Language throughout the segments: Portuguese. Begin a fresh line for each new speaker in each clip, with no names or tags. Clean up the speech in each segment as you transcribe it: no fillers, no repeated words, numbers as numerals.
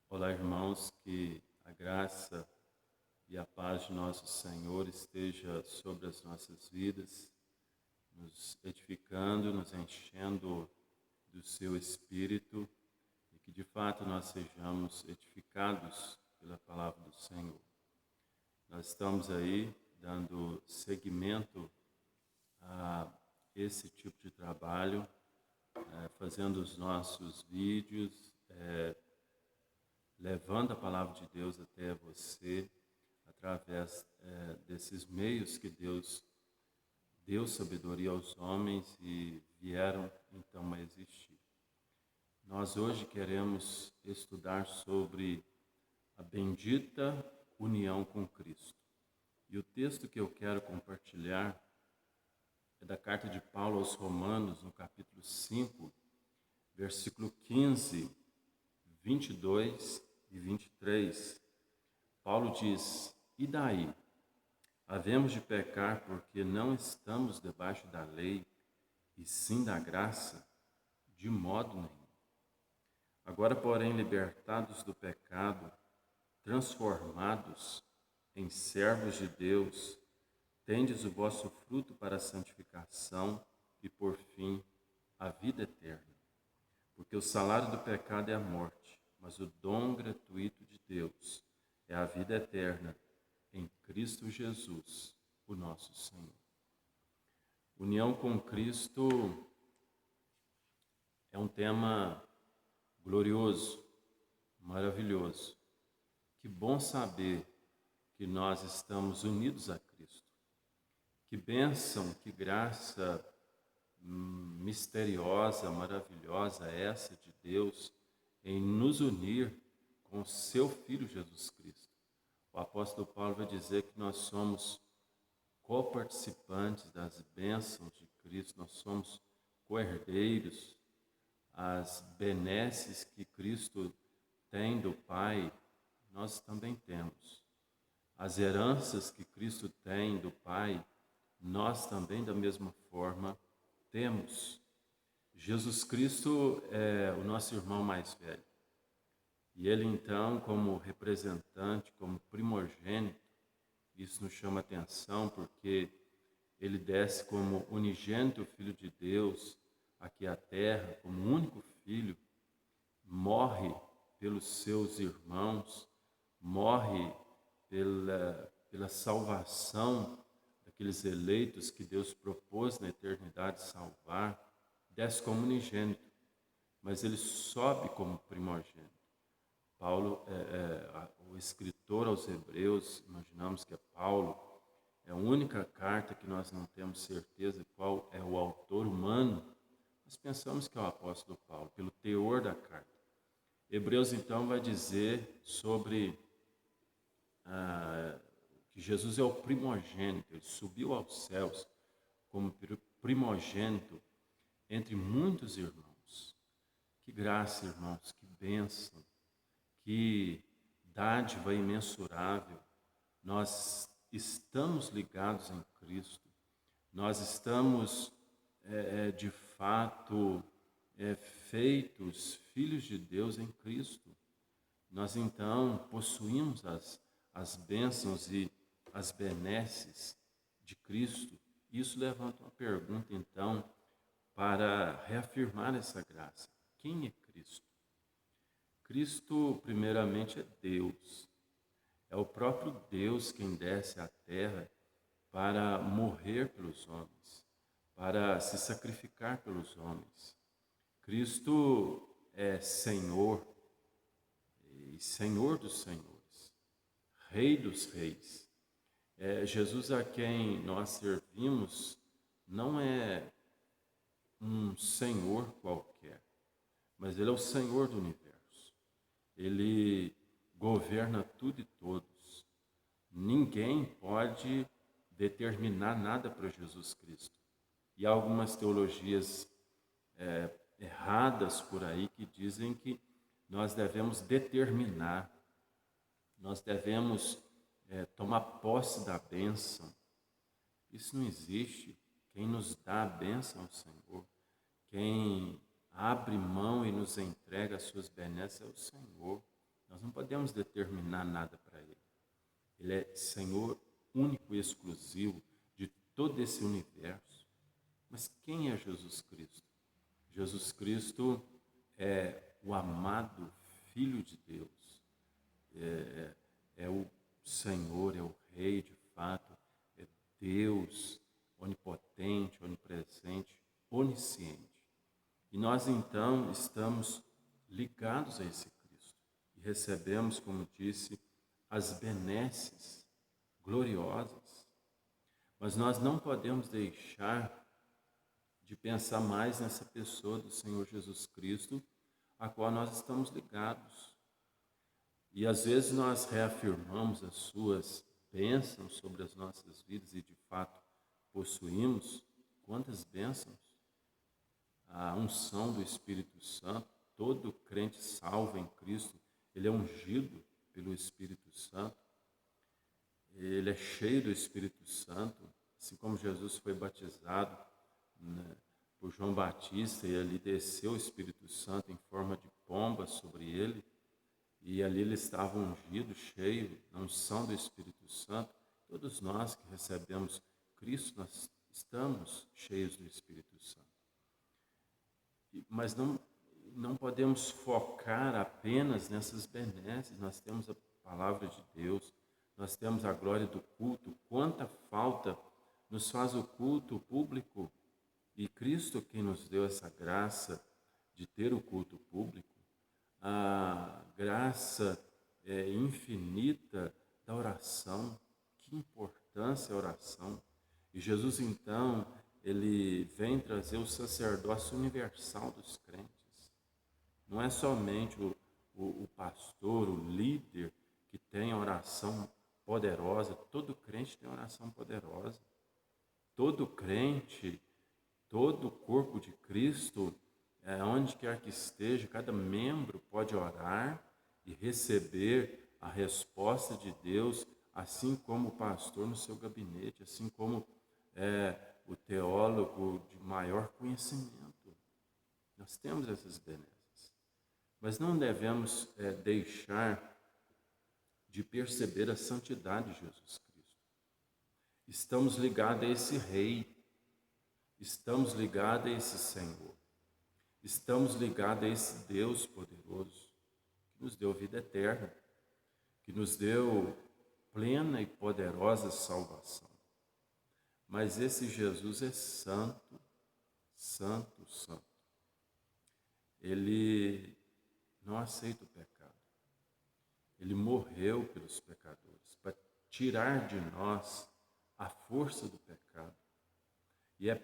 Olá, irmãos, que a graça e a paz de nosso Senhor esteja sobre as nossas vidas, nos edificando, nos enchendo do seu Espírito e que de fato nós sejamos edificados pela palavra do Senhor. Nós estamos aí dando seguimento a esse tipo de trabalho, fazendo os nossos vídeos, levando a palavra de Deus até você, através desses meios que Deus deu sabedoria aos homens e vieram então a existir. Nós hoje queremos estudar sobre a bendita união com Cristo. E o texto que eu quero compartilhar é da carta de Paulo aos Romanos, no capítulo 5, versículo 15, 22 e 23. Paulo diz: "E daí? Havemos de pecar porque não estamos debaixo da lei, e sim da graça? De modo nenhum. Agora, porém, libertados do pecado, transformados em servos de Deus, tendes o vosso fruto para a santificação e, por fim, a vida eterna. Porque o salário do pecado é a morte, mas o dom gratuito de Deus é a vida eterna em Cristo Jesus, o nosso Senhor." União com Cristo é um tema glorioso, maravilhoso. Que bom saber que nós estamos unidos a Cristo. Que bênção, que graça misteriosa, maravilhosa essa de Deus em nos unir com o seu Filho Jesus Cristo. O apóstolo Paulo vai dizer que nós somos coparticipantes das bênçãos de Cristo, nós somos co-herdeiros. As benesses que Cristo tem do Pai, nós também temos. As heranças que Cristo tem do Pai, nós também, da mesma forma, temos. Jesus Cristo é o nosso irmão mais velho. E ele, então, como representante, como primogênito, isso nos chama atenção porque ele desce como unigênito Filho de Deus aqui à terra, como único filho, morre pelos seus irmãos, morre pela salvação daqueles eleitos que Deus propôs na eternidade salvar, desce como unigênito, mas ele sobe como primogênito. Paulo, o escritor aos Hebreus, imaginamos que é Paulo, é a única carta que nós não temos certeza qual é o autor humano, nós pensamos que é o apóstolo Paulo, pelo teor da carta. Hebreus, então, vai dizer sobre que Jesus é o primogênito, ele subiu aos céus como primogênito entre muitos irmãos. Que graça, irmãos, que bênção, que dádiva imensurável. Nós estamos ligados em Cristo, nós estamos de fato feitos filhos de Deus em Cristo. Nós então possuímos as bênçãos e as benesses de Cristo. Isso levanta uma pergunta então para reafirmar essa graça. Quem é Cristo? Cristo, primeiramente, é Deus. É o próprio Deus quem desce à terra para morrer pelos homens, para se sacrificar pelos homens. Cristo é Senhor e Senhor dos senhores, Rei dos reis. Jesus a quem nós servimos não é um Senhor qualquer, mas Ele é o Senhor do universo. Ele governa tudo e todos. Ninguém pode determinar nada para Jesus Cristo. E há algumas teologias erradas por aí que dizem que nós devemos determinar, nós devemos tomar posse da bênção. Isso não existe. Quem nos dá a bênção é o Senhor. Quem abre mão e nos entrega as suas benesses é o Senhor. Nós não podemos determinar nada para Ele. Ele é Senhor único e exclusivo de todo esse universo. Mas quem é Jesus Cristo? Jesus Cristo é o amado Filho de Deus. É o Senhor, é o Rei de fato, é Deus onipotente, onipresente, onisciente. E nós então estamos ligados a esse Cristo e recebemos, como disse, as benesses gloriosas. Mas nós não podemos deixar de pensar mais nessa pessoa do Senhor Jesus Cristo, a qual nós estamos ligados. E às vezes nós reafirmamos as suas bênçãos sobre as nossas vidas e de fato possuímos. Quantas bênçãos? A unção do Espírito Santo, todo crente salvo em Cristo, ele é ungido pelo Espírito Santo, ele é cheio do Espírito Santo, assim como Jesus foi batizado, né, por João Batista, e ali desceu o Espírito Santo em forma de pomba sobre ele, e ali ele estava ungido, cheio da unção do Espírito Santo. Todos nós que recebemos Cristo, nós estamos cheios do Espírito Santo. Mas não podemos focar apenas nessas benesses. Nós temos a palavra de Deus, nós temos a glória do culto. Quanta falta nos faz o culto público, e Cristo quem nos deu essa graça de ter o culto público, a graça infinita da oração. Que importância a oração! E Jesus então, ele vem trazer o sacerdócio universal dos crentes. Não é somente o pastor, o líder, que tem a oração poderosa. Todo crente tem oração poderosa. Todo crente, todo o corpo de Cristo, onde quer que esteja, cada membro pode orar e receber a resposta de Deus, assim como o pastor no seu gabinete, assim como o teólogo de maior conhecimento. Nós temos essas benesses, mas não devemos deixar de perceber a santidade de Jesus Cristo. Estamos ligados a esse Rei, estamos ligados a esse Senhor, estamos ligados a esse Deus poderoso, que nos deu vida eterna, que nos deu plena e poderosa salvação. Mas esse Jesus é santo, santo, santo. Ele não aceita o pecado. Ele morreu pelos pecadores, para tirar de nós a força do pecado. E é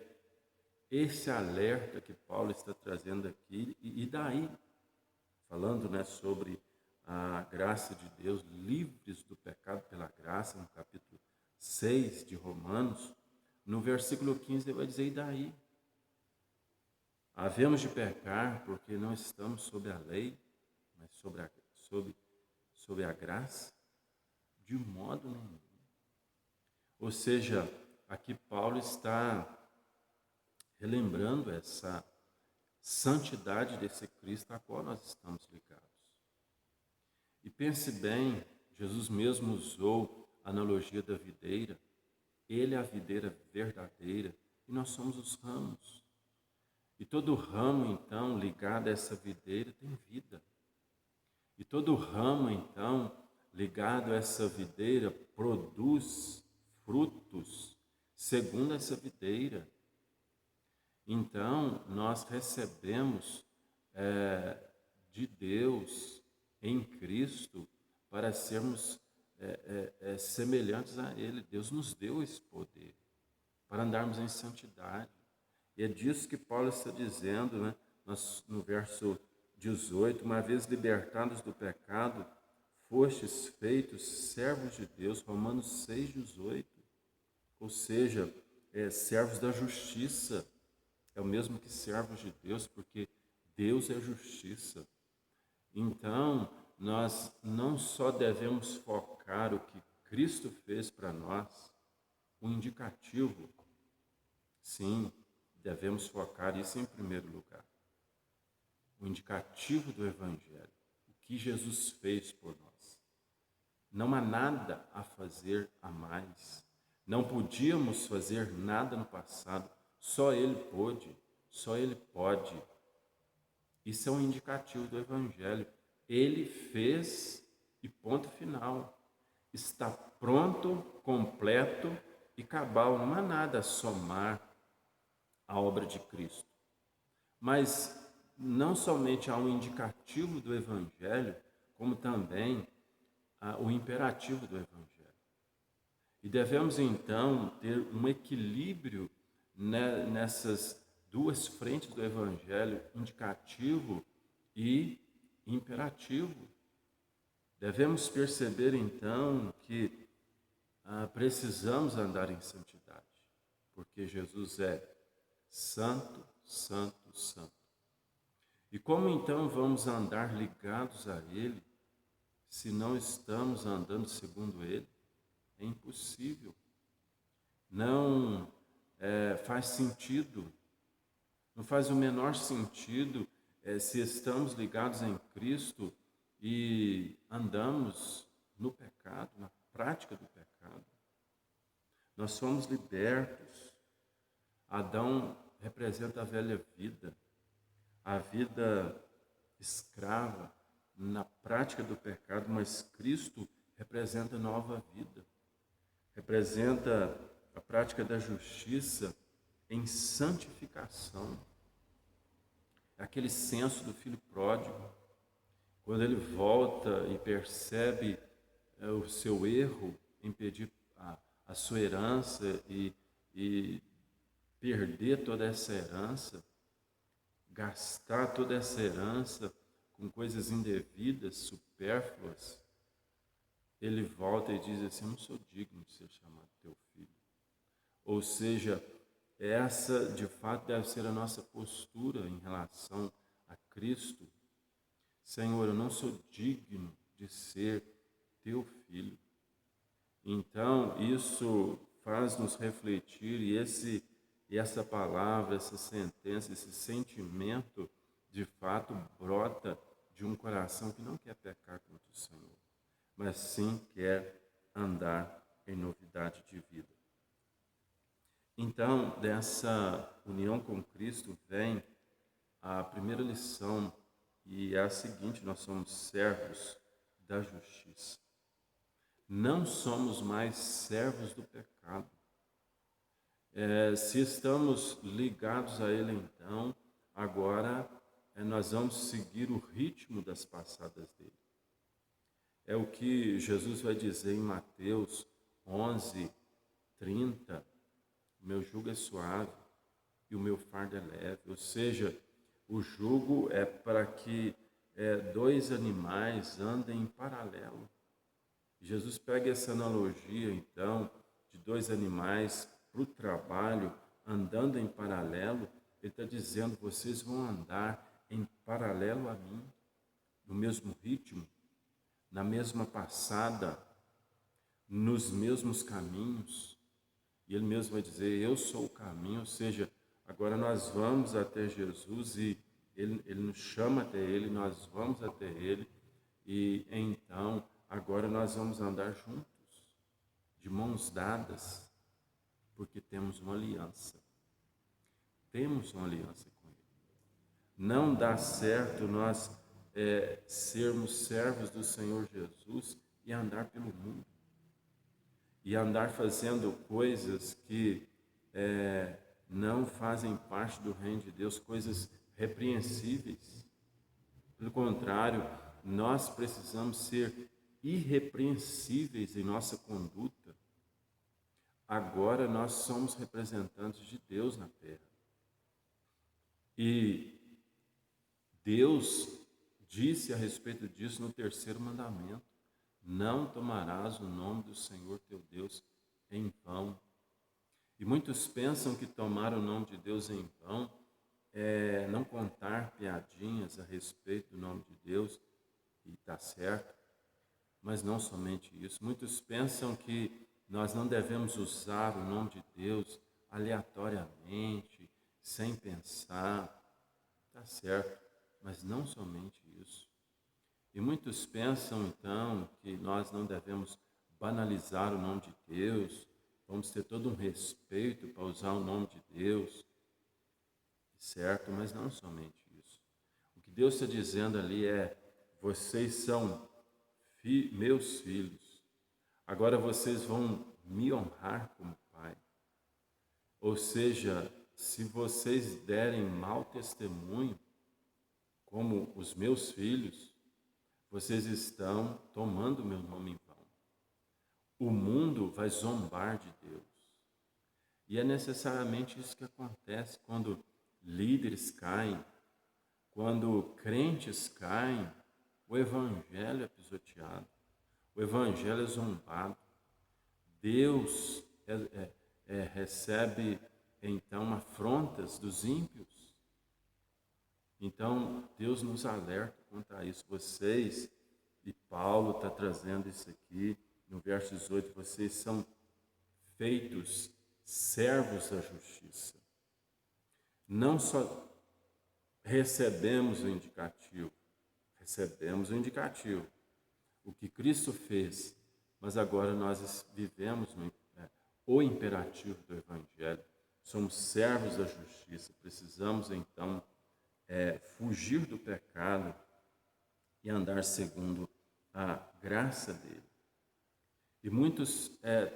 esse alerta que Paulo está trazendo aqui, e daí, falando, sobre a graça de Deus, livres do pecado pela graça, no capítulo 6 de Romanos, no versículo 15 ele vai dizer: e daí? Havemos de pecar porque não estamos sob a lei, mas sob a graça? De modo nenhum. Ou seja, aqui Paulo está relembrando essa santidade desse Cristo a qual nós estamos ligados. E pense bem, Jesus mesmo usou a analogia da videira. Ele é a videira verdadeira e nós somos os ramos. E todo ramo, então, ligado a essa videira tem vida. E todo ramo, então, ligado a essa videira produz frutos segundo essa videira. Então, nós recebemos de Deus em Cristo para sermos semelhantes a Ele. Deus nos deu esse poder para andarmos em santidade. E é disso que Paulo está dizendo, no verso 18: uma vez libertados do pecado, fostes feitos servos de Deus. Romanos 6,18. Ou seja, servos da justiça. É o mesmo que servos de Deus, porque Deus é justiça. Então, nós não só devemos focar o que Cristo fez para nós, um indicativo. Sim, devemos focar isso em primeiro lugar. O indicativo do Evangelho. O que Jesus fez por nós. Não há nada a fazer a mais. Não podíamos fazer nada no passado. Só Ele pôde, só Ele pode. Isso é um indicativo do Evangelho. Ele fez e ponto final. Está pronto, completo e cabal. Não há nada a somar à obra de Cristo. Mas não somente há um indicativo do Evangelho, como também há o imperativo do Evangelho. E devemos então ter um equilíbrio nessas duas frentes do Evangelho, indicativo e imperativo. Devemos perceber então que precisamos andar em santidade, porque Jesus é santo, santo, santo. E como então vamos andar ligados a Ele se não estamos andando segundo Ele? É impossível. Não faz sentido. Não faz o menor sentido se estamos ligados em Cristo e andamos no pecado, na prática do pecado. Nós somos libertos. Adão representa a velha vida, a vida escrava na prática do pecado, mas Cristo representa a nova vida, representa a prática da justiça em santificação. Aquele senso do filho pródigo, quando ele volta e percebe o seu erro em pedir a sua herança e perder toda essa herança, gastar toda essa herança com coisas indevidas, supérfluas, ele volta e diz assim: eu não sou digno de ser chamado teu filho. Ou seja, essa de fato deve ser a nossa postura em relação a Cristo. Senhor, eu não sou digno de ser teu filho. Então, isso faz-nos refletir e essa palavra, essa sentença, esse sentimento, de fato, brota de um coração que não quer pecar contra o Senhor, mas sim quer andar em novidade de vida. Então, dessa união com Cristo vem a primeira lição, e é a seguinte: nós somos servos da justiça. Não somos mais servos do pecado. Se estamos ligados a Ele, então, agora nós vamos seguir o ritmo das passadas dele. É o que Jesus vai dizer em Mateus 11:30. O meu jugo é suave e o meu fardo é leve. Ou seja, o jugo é para que dois animais andem em paralelo. Jesus pega essa analogia, então, de dois animais para o trabalho, andando em paralelo. Ele está dizendo: vocês vão andar em paralelo a mim, no mesmo ritmo, na mesma passada, nos mesmos caminhos. E ele mesmo vai dizer: eu sou o caminho. Ou seja, agora nós vamos até Jesus e ele nos chama até Ele, nós vamos até Ele, e então agora nós vamos andar juntos, de mãos dadas, porque temos uma aliança. Temos uma aliança com Ele. Não dá certo nós sermos servos do Senhor Jesus e andar pelo mundo, e andar fazendo coisas que não fazem parte do reino de Deus, coisas repreensíveis. Pelo contrário, nós precisamos ser irrepreensíveis em nossa conduta. Agora nós somos representantes de Deus na terra. E Deus disse a respeito disso no terceiro mandamento: não tomarás o nome do Senhor teu Deus em vão. E muitos pensam que tomar o nome de Deus em vão é não contar piadinhas a respeito do nome de Deus, e está certo, mas não somente isso. Muitos pensam que nós não devemos usar o nome de Deus aleatoriamente, sem pensar. Está certo, mas não somente isso. E muitos pensam, então, que nós não devemos banalizar o nome de Deus, vamos ter todo um respeito para usar o nome de Deus, certo? Mas não somente isso. O que Deus está dizendo ali é: vocês são meus filhos, agora vocês vão me honrar como pai. Ou seja, se vocês derem mau testemunho, como os meus filhos, vocês estão tomando meu nome em vão. O mundo vai zombar de Deus. E é necessariamente isso que acontece quando líderes caem, quando crentes caem, o evangelho é pisoteado, o evangelho é zombado. Deus recebe então afrontas dos ímpios. Então Deus nos alerta quanto a isso. Vocês, e Paulo está trazendo isso aqui no verso 18, vocês são feitos servos da justiça. Não só recebemos o indicativo, o que Cristo fez, mas agora nós vivemos o imperativo do Evangelho. Somos servos da justiça, precisamos então fugir do pecado e andar segundo a graça dele. E muitos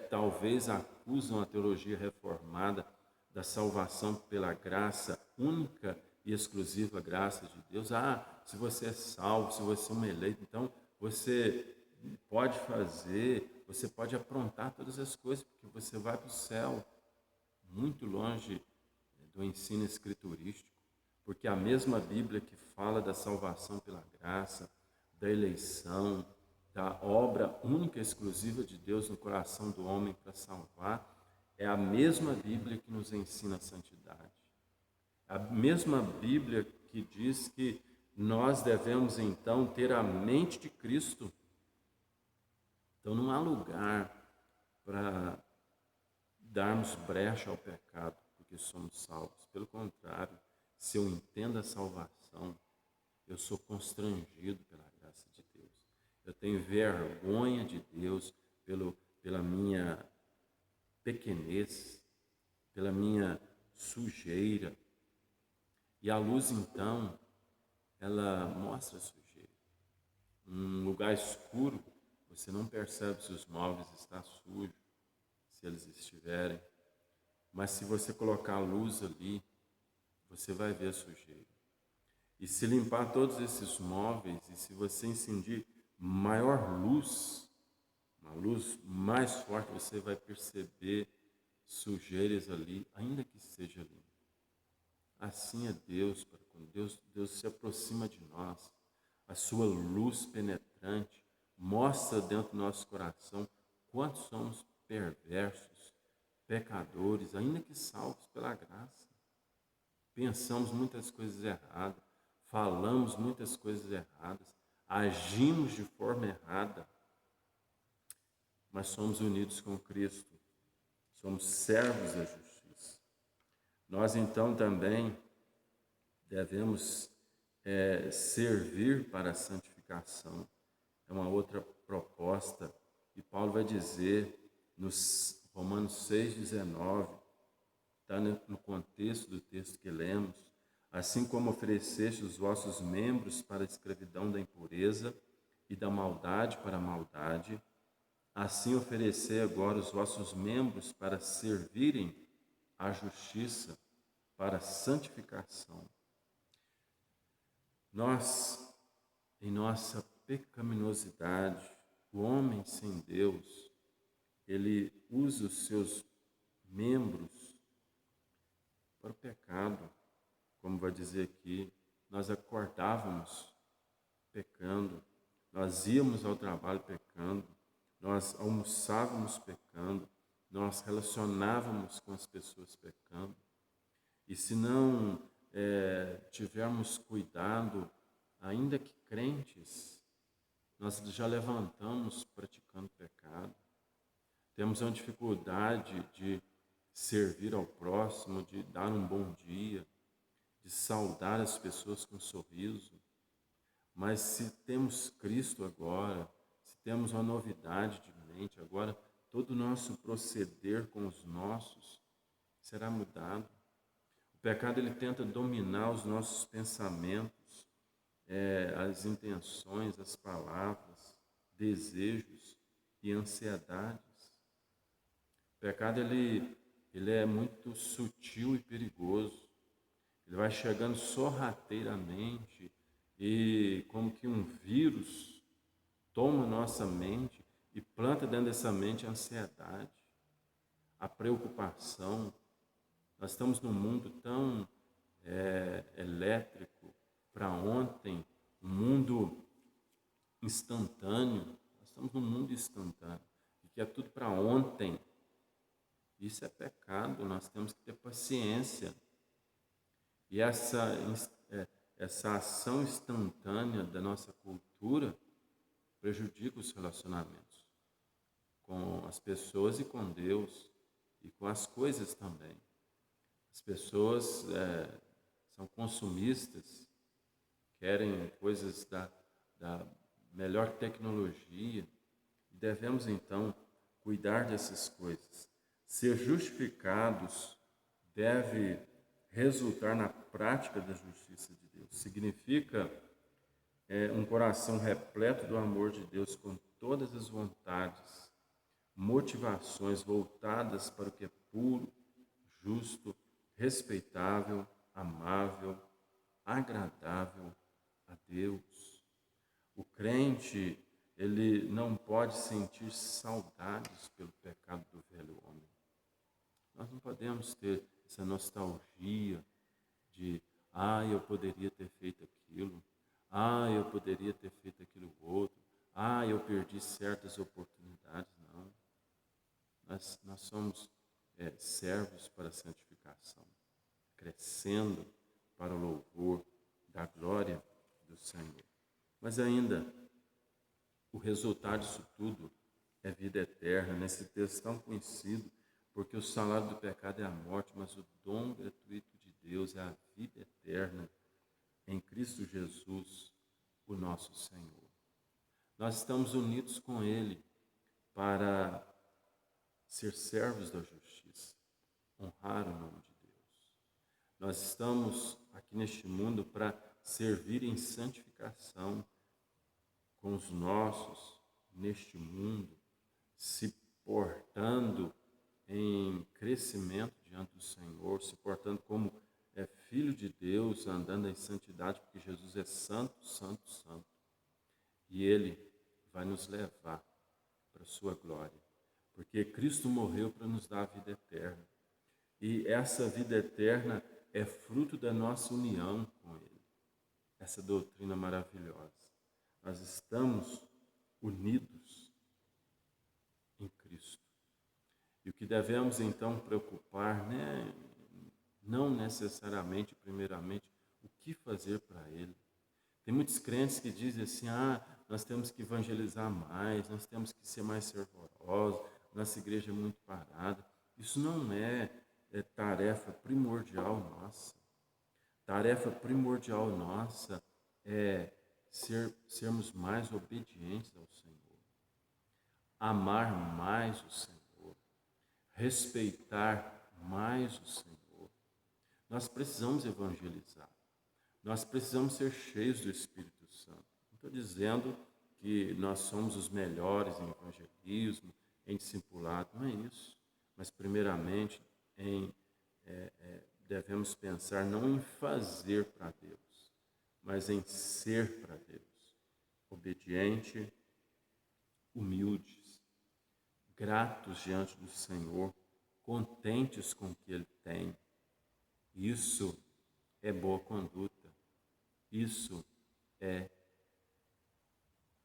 talvez acusam a teologia reformada da salvação pela graça, única e exclusiva graça de Deus. Se você é salvo, se você é um eleito, então você pode fazer, você pode aprontar todas as coisas, porque você vai para o céu, muito longe do ensino escriturístico, porque a mesma Bíblia que fala da salvação pela graça, da eleição, da obra única e exclusiva de Deus no coração do homem para salvar, é a mesma Bíblia que nos ensina a santidade. A mesma Bíblia que diz que nós devemos então ter a mente de Cristo. Então não há lugar para darmos brecha ao pecado, porque somos salvos. Pelo contrário, se eu entendo a salvação, eu sou constrangido pela graça de Deus. Eu tenho vergonha de Deus pela minha pequenez, pela minha sujeira. E a luz, então, ela mostra a sujeira. Num lugar escuro, você não percebe se os móveis estão sujos, se eles estiverem. Mas se você colocar a luz ali, você vai ver a sujeira. E se limpar todos esses móveis, e se você incendir maior luz, uma luz mais forte, você vai perceber sujeiras ali, ainda que seja limpo. Assim é Deus, quando Deus se aproxima de nós, a sua luz penetrante mostra dentro do nosso coração quanto somos perversos, pecadores, ainda que salvos pela graça. Pensamos muitas coisas erradas, falamos muitas coisas erradas, agimos de forma errada, mas somos unidos com Cristo, somos servos da justiça. Nós então também devemos servir para a santificação. É uma outra proposta, e Paulo vai dizer nos Romanos 6,19, está no contexto do texto que lemos: assim como ofereceste os vossos membros para a escravidão da impureza e da maldade para a maldade, assim oferecei agora os vossos membros para servirem à justiça, para a santificação. Nós, em nossa pecaminosidade, o homem sem Deus, ele usa os seus membros para o pecado. Como vai dizer aqui, nós acordávamos pecando, nós íamos ao trabalho pecando, nós almoçávamos pecando, nós relacionávamos com as pessoas pecando. E se não tivermos cuidado, ainda que crentes, nós já levantamos praticando pecado. Temos uma dificuldade de servir ao próximo, de dar um bom dia, de saudar as pessoas com um sorriso. Mas se temos Cristo agora, se temos uma novidade de mente, agora todo o nosso proceder com os nossos será mudado. O pecado ele tenta dominar os nossos pensamentos, as intenções, as palavras, desejos e ansiedades. O pecado ele é muito sutil e perigoso. Ele vai chegando sorrateiramente e como que um vírus toma nossa mente e planta dentro dessa mente a ansiedade, a preocupação. Nós estamos num mundo tão elétrico, para ontem, um mundo instantâneo. Nós estamos num mundo instantâneo, e que é tudo para ontem. Isso é pecado, nós temos que ter paciência. E essa ação instantânea da nossa cultura prejudica os relacionamentos com as pessoas e com Deus e com as coisas também. As pessoas são consumistas, querem coisas da melhor tecnologia e devemos então cuidar dessas coisas. Ser justificados deve resultar na prática da justiça de Deus. Significa um coração repleto do amor de Deus com todas as vontades, motivações voltadas para o que é puro, justo, respeitável, amável, agradável a Deus. O crente, ele não pode sentir saudades pelo pecado do velho homem. Nós não podemos ter essa nostalgia de, eu poderia ter feito aquilo, eu poderia ter feito aquilo outro, eu perdi certas oportunidades. Não. Nós somos servos para a santificação, crescendo para o louvor da glória do Senhor. Mas ainda, o resultado disso tudo é vida eterna. Nesse texto tão conhecido, porque o salário do pecado é a morte, mas o dom gratuito de Deus é a vida eterna em Cristo Jesus, o nosso Senhor. Nós estamos unidos com Ele para ser servos da justiça, honrar o nome de Deus. Nós estamos aqui neste mundo para servir em santificação com os nossos neste mundo, se portando em crescimento diante do Senhor, se portando como filho de Deus, andando em santidade, porque Jesus é santo, santo, santo. E Ele vai nos levar para a sua glória, porque Cristo morreu para nos dar a vida eterna. E essa vida eterna é fruto da nossa união com Ele. Essa doutrina maravilhosa. Nós estamos unidos em Cristo. E o que devemos então preocupar, não necessariamente, primeiramente, o que fazer para Ele. Tem muitos crentes que dizem assim, nós temos que evangelizar mais, nós temos que ser mais fervorosos, nossa igreja é muito parada. Isso não é tarefa primordial nossa. Tarefa primordial nossa é sermos mais obedientes ao Senhor, amar mais o Senhor, respeitar mais o Senhor. Nós precisamos evangelizar, nós precisamos ser cheios do Espírito Santo. Não estou dizendo que nós somos os melhores em evangelismo, em discipulado, não é isso. Mas primeiramente devemos pensar não em fazer para Deus, mas em ser para Deus, obediente, humildes, gratos diante do Senhor, contentes com o que Ele tem. Isso é boa conduta, isso é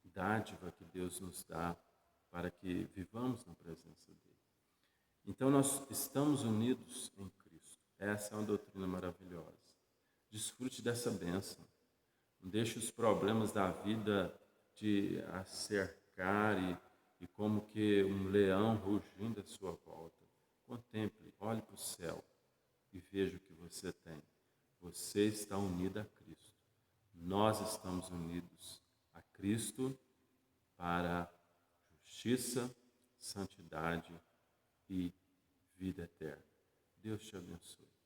dádiva que Deus nos dá para que vivamos na presença dEle. Então nós estamos unidos em Cristo. Essa é uma doutrina maravilhosa. Desfrute dessa bênção. Não deixe os problemas da vida te acercar e como que um leão rugindo à sua volta. Contemple, olhe para o céu e veja o que você tem. Você está unido a Cristo. nós estamos unidos a Cristo para justiça, santidade e vida eterna. Deus te abençoe.